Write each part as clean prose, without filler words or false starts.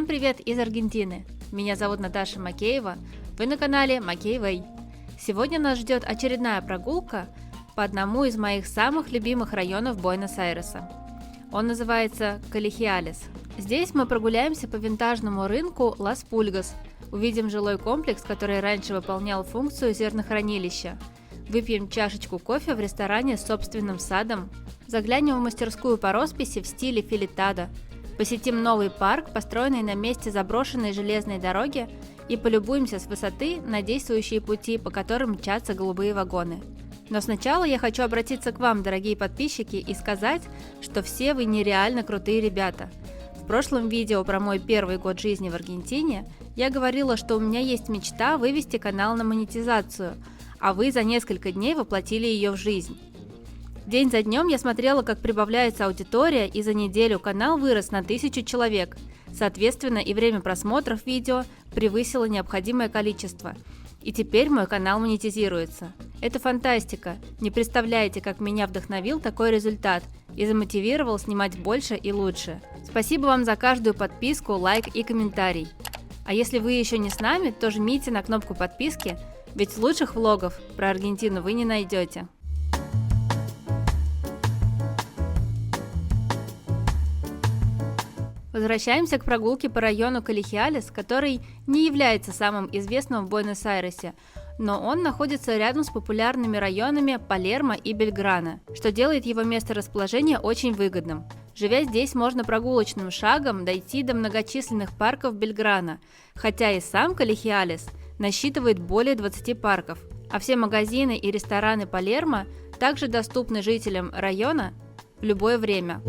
Всем привет из Аргентины! Меня зовут Наташа Макеева, вы на канале Макеевой. Сегодня нас ждет очередная прогулка по одному из моих самых любимых районов Буэнос-Айреса. Он называется Колехиалес. Здесь мы прогуляемся по винтажному рынку Лас-Пульгас, увидим жилой комплекс, который раньше выполнял функцию зернохранилища, выпьем чашечку кофе в ресторане с собственным садом, заглянем в мастерскую по росписи в стиле филитадо, посетим новый парк, построенный на месте заброшенной железной дороги, и полюбуемся с высоты на действующие пути, по которым мчатся голубые вагоны. Но сначала я хочу обратиться к вам, дорогие подписчики, и сказать, что все вы нереально крутые ребята. В прошлом видео про мой первый год жизни в Аргентине я говорила, что у меня есть мечта вывести канал на монетизацию, а вы за несколько дней воплотили ее в жизнь. День за днем я смотрела, как прибавляется аудитория, и за неделю канал вырос на 1000 человек. Соответственно, и время просмотров видео превысило необходимое количество. И теперь мой канал монетизируется. Это фантастика. Не представляете, как меня вдохновил такой результат и замотивировал снимать больше и лучше. Спасибо вам за каждую подписку, лайк и комментарий. А если вы еще не с нами, то жмите на кнопку подписки, ведь лучших влогов про Аргентину вы не найдете. Возвращаемся к прогулке по району Колехиалес, который не является самым известным в Буэнос-Айресе, но он находится рядом с популярными районами Палермо и Бельграно, что делает его месторасположение очень выгодным. Живя здесь, можно прогулочным шагом дойти до многочисленных парков Бельграно, хотя и сам Колехиалес насчитывает более 20 парков, а все магазины и рестораны Палермо также доступны жителям района в любое время.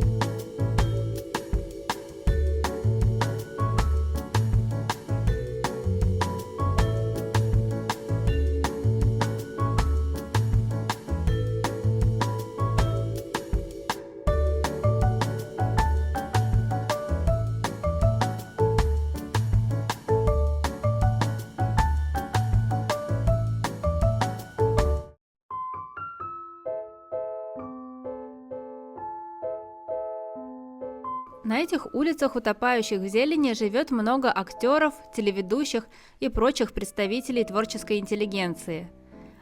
На этих улицах, утопающих в зелени, живет много актеров, телеведущих и прочих представителей творческой интеллигенции.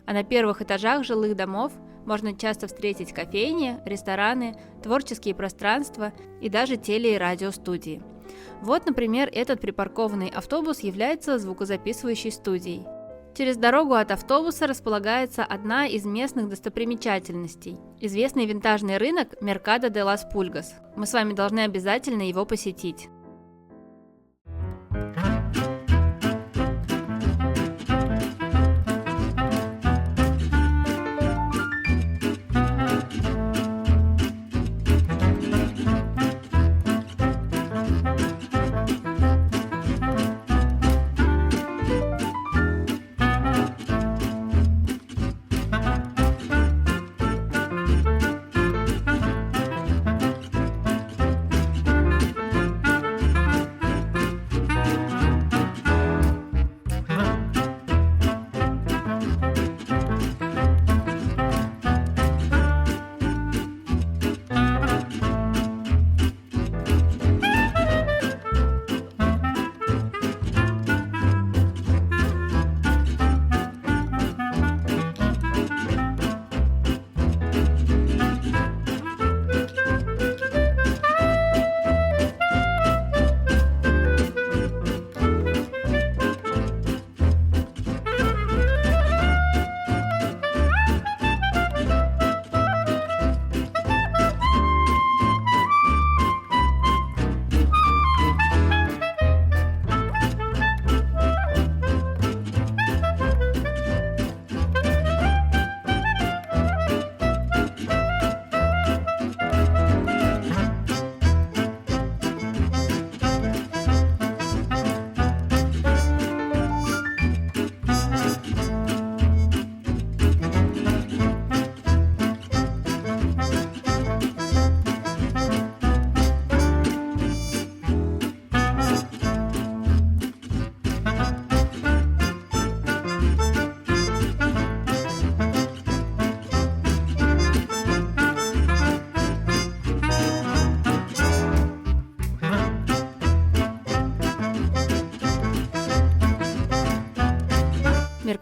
А на первых этажах жилых домов можно часто встретить кофейни, рестораны, творческие пространства и даже теле- и радиостудии. Вот, например, этот припаркованный автобус является звукозаписывающей студией. Через дорогу от автобуса располагается одна из местных достопримечательностей – известный винтажный рынок Меркадо де лас Пульгас. Мы с вами должны обязательно его посетить.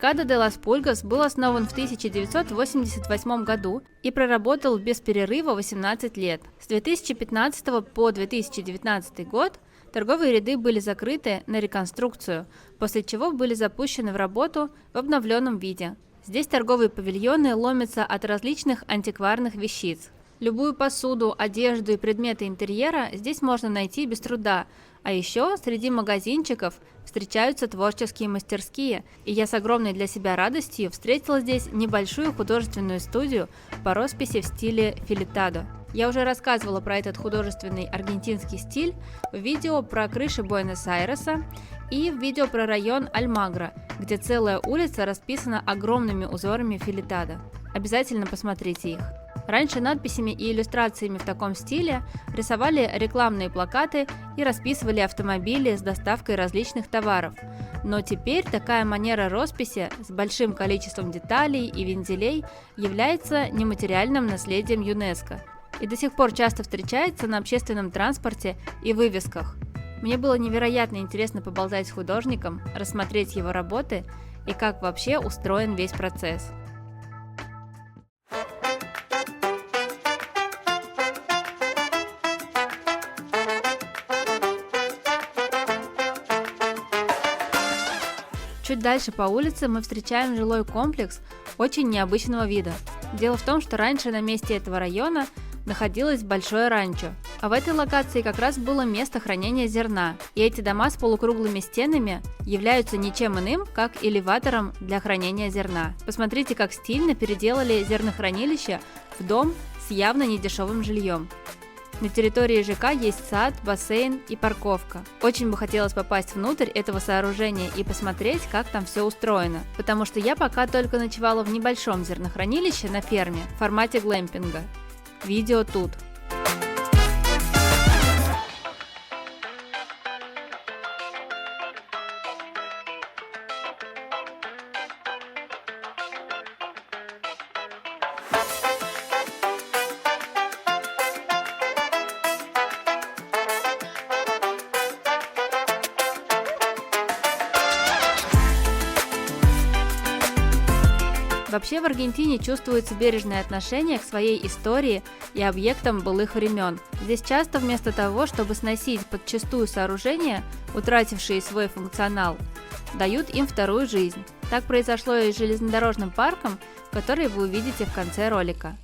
Меркадо де лас Пульгас был основан в 1988 году и проработал без перерыва 18 лет. С 2015 по 2019 год торговые ряды были закрыты на реконструкцию, после чего были запущены в работу в обновленном виде. Здесь торговые павильоны ломятся от различных антикварных вещиц. Любую посуду, одежду и предметы интерьера здесь можно найти без труда, а еще среди магазинчиков встречаются творческие мастерские, и я с огромной для себя радостью встретила здесь небольшую художественную студию по росписи в стиле филитадо. Я уже рассказывала про этот художественный аргентинский стиль в видео про крыши Буэнос-Айреса и в видео про район Альмагро, где целая улица расписана огромными узорами филитадо. Обязательно посмотрите их. Раньше надписями и иллюстрациями в таком стиле рисовали рекламные плакаты и расписывали автомобили с доставкой различных товаров. Но теперь такая манера росписи с большим количеством деталей и вензелей является нематериальным наследием ЮНЕСКО и до сих пор часто встречается на общественном транспорте и вывесках. Мне было невероятно интересно поболтать с художником, рассмотреть его работы и как вообще устроен весь процесс. Чуть дальше по улице мы встречаем жилой комплекс очень необычного вида. Дело в том, что раньше на месте этого района находилось большое ранчо, а в этой локации как раз было место хранения зерна, и эти дома с полукруглыми стенами являются ничем иным, как элеватором для хранения зерна. Посмотрите, как стильно переделали зернохранилище в дом с явно недешевым жильем. На территории ЖК есть сад, бассейн и парковка. Очень бы хотелось попасть внутрь этого сооружения и посмотреть, как там все устроено, потому что я пока только ночевала в небольшом зернохранилище на ферме в формате глэмпинга. Видео тут. Вообще в Аргентине чувствуется бережное отношение к своей истории и объектам былых времен. Здесь часто вместо того, чтобы сносить подчистую сооружения, утратившие свой функционал, дают им вторую жизнь. Так произошло и с железнодорожным парком, который вы увидите в конце ролика.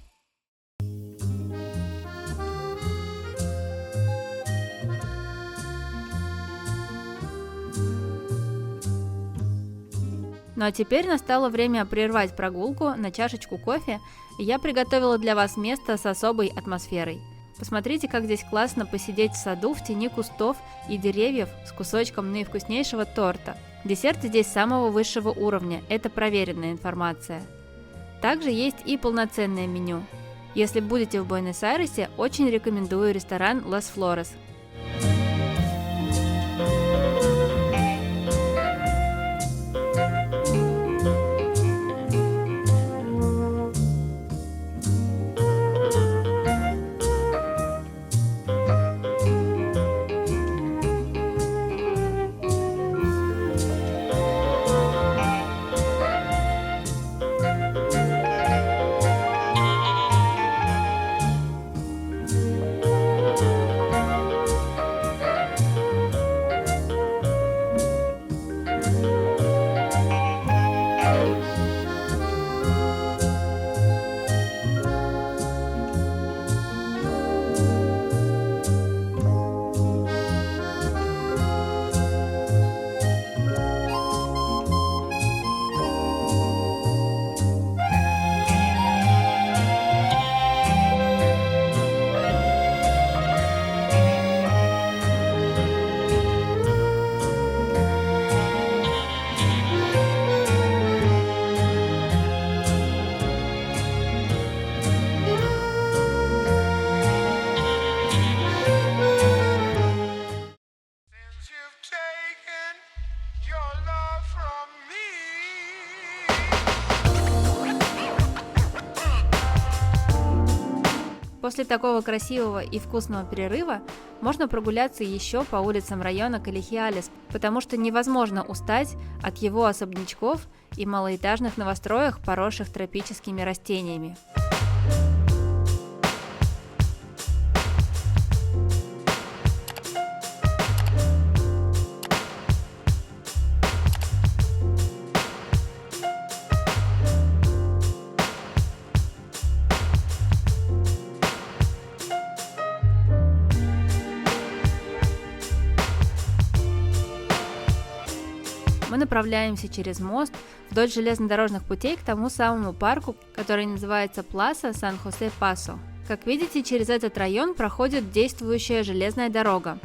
Ну а теперь настало время прервать прогулку на чашечку кофе, и я приготовила для вас место с особой атмосферой. Посмотрите, как здесь классно посидеть в саду в тени кустов и деревьев с кусочком наивкуснейшего торта. Десерты здесь самого высшего уровня, это проверенная информация. Также есть и полноценное меню. Если будете в Буэнос-Айресе, очень рекомендую ресторан Las Flores. После такого красивого и вкусного перерыва можно прогуляться еще по улицам района Коллегиалес, потому что невозможно устать от его особнячков и малоэтажных новостроях, поросших тропическими растениями. Мы направляемся через мост вдоль железнодорожных путей к тому самому парку, который называется Пласа Сан-Хосе-Пасо. Как видите, через этот район проходит действующая железная дорога.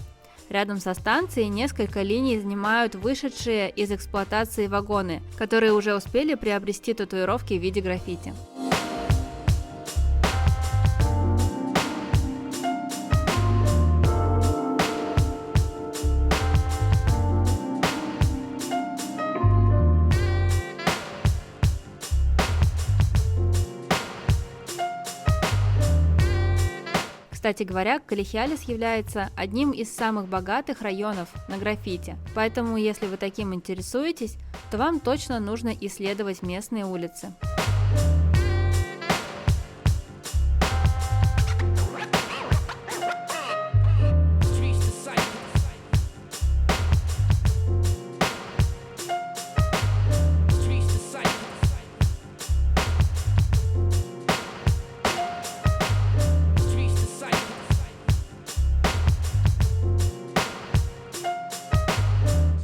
Рядом со станцией несколько линий занимают вышедшие из эксплуатации вагоны, которые уже успели приобрести татуировки в виде граффити. Кстати говоря, Колихиалес является одним из самых богатых районов на граффити, поэтому если вы таким интересуетесь, то вам точно нужно исследовать местные улицы.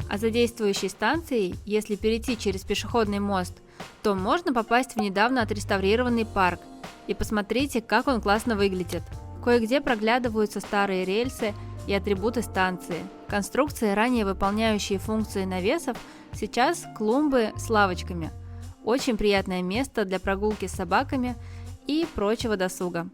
А за действующей станцией, если перейти через пешеходный мост, то можно попасть в недавно отреставрированный парк. И посмотрите, как он классно выглядит. Кое-где проглядываются старые рельсы и атрибуты станции. Конструкции, ранее выполняющие функции навесов, сейчас клумбы с лавочками. Очень приятное место для прогулки с собаками и прочего досуга.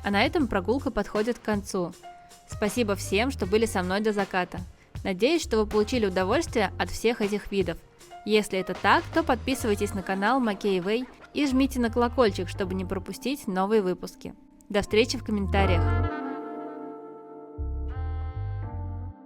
А на этом прогулка подходит к концу. Спасибо всем, что были со мной до заката. Надеюсь, что вы получили удовольствие от всех этих видов. Если это так, то подписывайтесь на канал Макей Вэй и жмите на колокольчик, чтобы не пропустить новые выпуски. До встречи в комментариях!